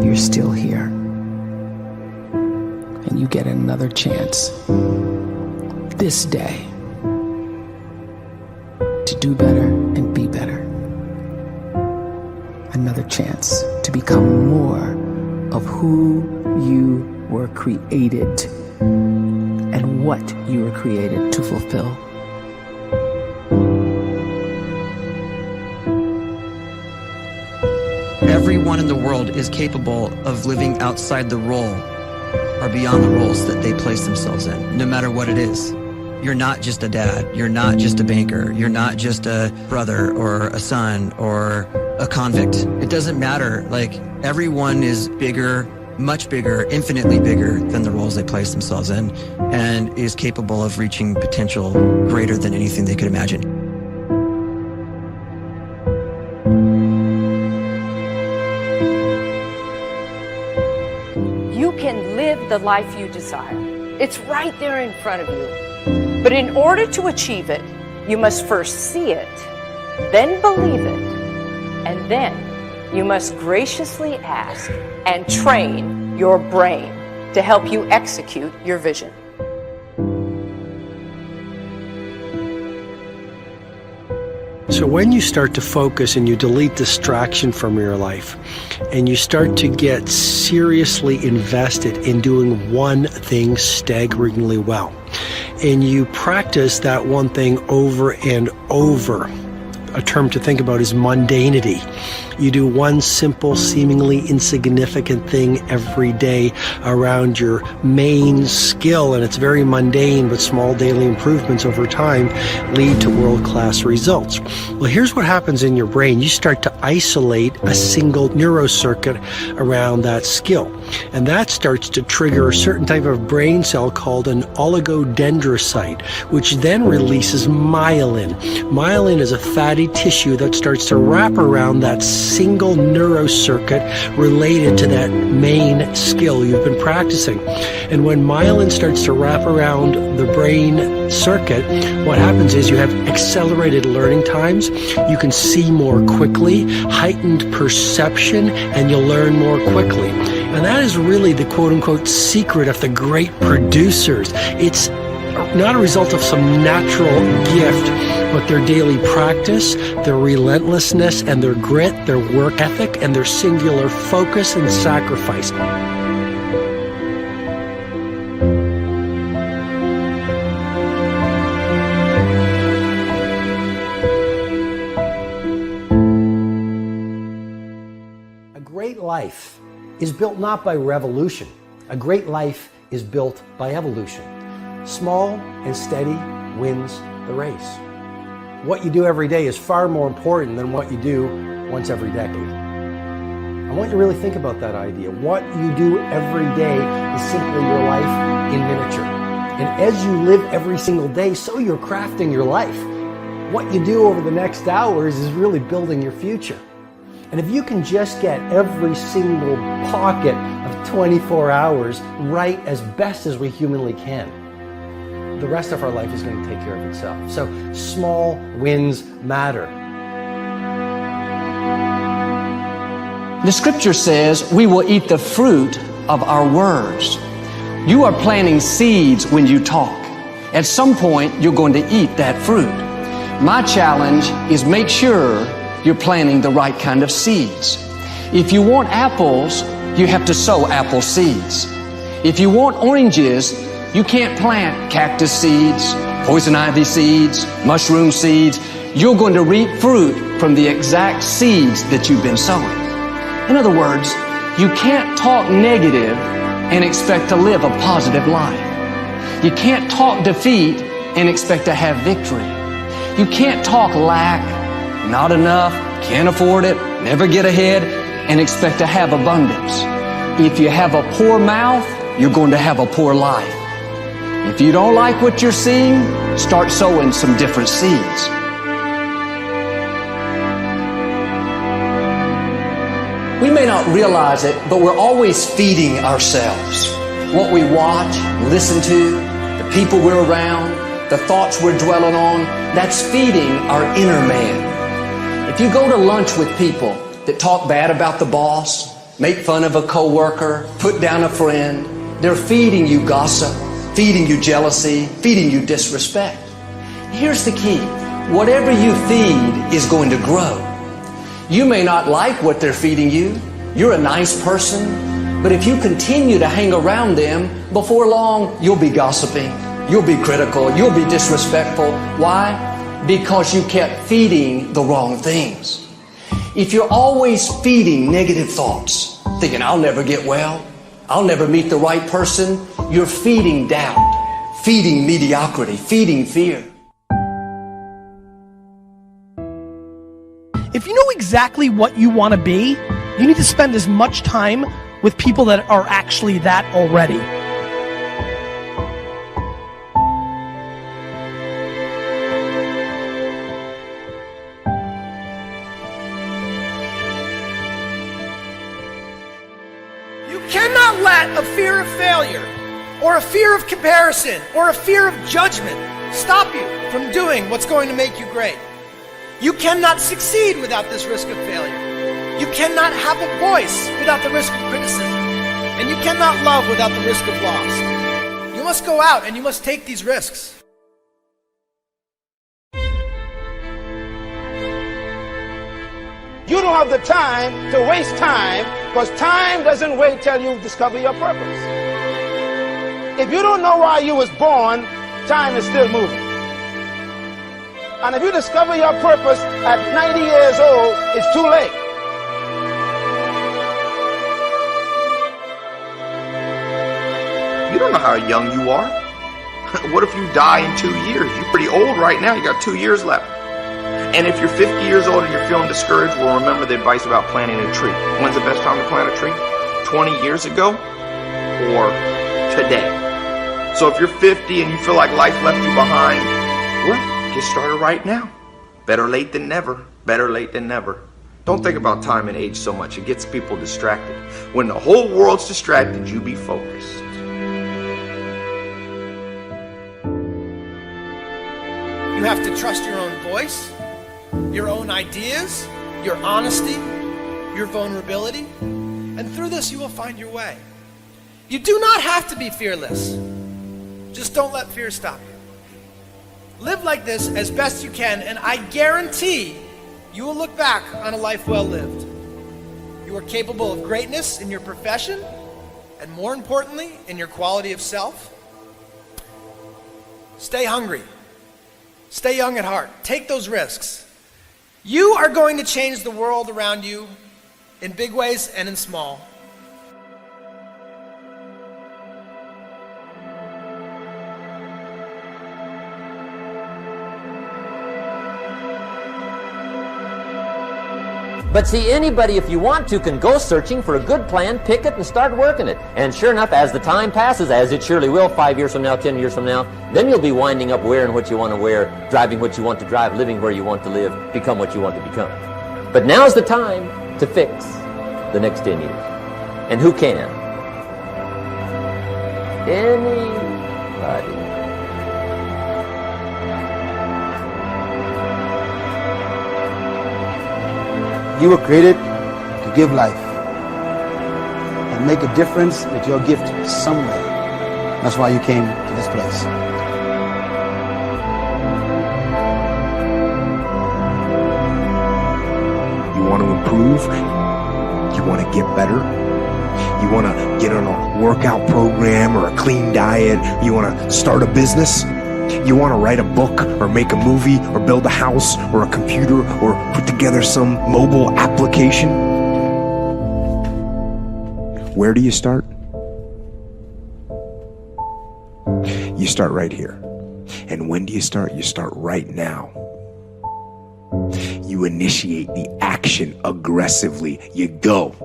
you're still here. And you get another chance this day to do better and be better. Another chance to become more of who you were created and what you were created to fulfill. Everyone in the world is capable of living outside the role or beyond the roles that they place themselves in, no matter what it is. You're not just a dad, you're not just a banker, you're not just a brother or a son or a convict. It doesn't matter. Like, everyone is bigger, much bigger, infinitely bigger than the roles they place themselves in, and is capable of reaching potential greater than anything they could imagine. You can live the life you desire. It's right there in front of you. But in order to achieve it, you must first see it, then believe it, and then you must graciously ask and train your brain to help you execute your vision. So when you start to focus and you delete distraction from your life, and you start to get seriously invested in doing one thing staggeringly well, and you practice that one thing over and over, a term to think about is mundanity. You do one simple, seemingly insignificant thing every day around your main skill, and it's very mundane, but small daily improvements over time lead to world-class results. Well, here's what happens in your brain. You start to isolate a single neurocircuit around that skill, and that starts to trigger a certain type of brain cell called an oligodendrocyte, which then releases myelin. Myelin is a fatty tissue that starts to wrap around that single neurocircuit related to that main skill you've been practicing. And when myelin starts to wrap around the brain circuit, what happens is you have accelerated learning times, you can see more quickly, heightened perception, and you'll learn more quickly. And that is really the quote-unquote secret of the great producers. It's not a result of some natural gift, but their daily practice, their relentlessness and their grit, their work ethic, and their singular focus and sacrifice. A great life is built not by revolution. A great life is built by evolution. Small and steady wins the race. What you do every day is far more important than what you do once every decade. I want you to really think about that idea. What you do every day is simply your life in miniature. And as you live every single day, so you're crafting your life. What you do over the next hours is really building your future. And if you can just get every single pocket of 24 hours right as best as we humanly can, the rest of our life is going to take care of itself. So small wins matter. The scripture says we will eat the fruit of our words. You are planting seeds when you talk. At some point, you're going to eat that fruit. My challenge is make sure you're planting the right kind of seeds. If you want apples, you have to sow apple seeds. If you want oranges, you can't plant cactus seeds, poison ivy seeds, mushroom seeds. You're going to reap fruit from the exact seeds that you've been sowing. In other words, you can't talk negative and expect to live a positive life. You can't talk defeat and expect to have victory. You can't talk lack, not enough, can't afford it, never get ahead, and expect to have abundance. If you have a poor mouth, you're going to have a poor life. If you don't like what you're seeing, start sowing some different seeds. We may not realize it, but we're always feeding ourselves. What we watch, listen to, the people we're around, the thoughts we're dwelling on, that's feeding our inner man. If you go to lunch with people that talk bad about the boss, make fun of a coworker, put down a friend. They're feeding you gossip, feeding you jealousy, feeding you disrespect. Here's the key. Whatever you feed is going to grow. You may not like what they're feeding you. You're a nice person. But if you continue to hang around them, before long, you'll be gossiping. You'll be critical. You'll be disrespectful. Why? Because you kept feeding the wrong things. If you're always feeding negative thoughts, thinking, I'll never get well, I'll never meet the right person, you're feeding doubt, feeding mediocrity, feeding fear. If you know exactly what you want to be, you need to spend as much time with people that are actually that already. You cannot let a fear of failure, or a fear of comparison, or a fear of judgment stop you from doing what's going to make you great. You cannot succeed without this risk of failure. You cannot have a voice without the risk of criticism. And you cannot love without the risk of loss. You must go out and you must take these risks. You don't have the time to waste time, because time doesn't wait till you discover your purpose. If you don't know why you was born, time is still moving. And if you discover your purpose at 90 years old, it's too late. You don't know how young you are. What if you die in 2 years? You're pretty old right now. You got 2 years left. And if you're 50 years old and you're feeling discouraged, well, remember the advice about planting a tree. When's the best time to plant a tree? 20 years ago or today? So if you're 50 and you feel like life left you behind, well, get started right now. Better late than never. Better late than never. Don't think about time and age so much. It gets people distracted. When the whole world's distracted, you be focused. You have to trust your own voice, your own ideas, your honesty, your vulnerability, and through this you will find your way. You do not have to be fearless. Just don't let fear stop you. Live like this as best you can, and I guarantee you will look back on a life well lived. You are capable of greatness in your profession, and more importantly, in your quality of self. Stay hungry. Stay young at heart. Take those risks. You are going to change the world around you in big ways and in small. But see, anybody, if you want to, can go searching for a good plan, pick it, and start working it. And sure enough, as the time passes, as it surely will, 5 years from now, 10 years from now, then you'll be winding up wearing what you want to wear, driving what you want to drive, living where you want to live, become what you want to become. But now's the time to fix the next 10 years. And who can? Anybody. You were created to give life and make a difference with your gift somewhere. That's why you came to this place. You want to improve? You want to get better? You want to get on a workout program or a clean diet? You want to start a business? You want to write a book or make a movie or build a house or a computer or put together some mobile application? Where do you start? You start right here. And when do you start? You start right now. You initiate the action aggressively. You go.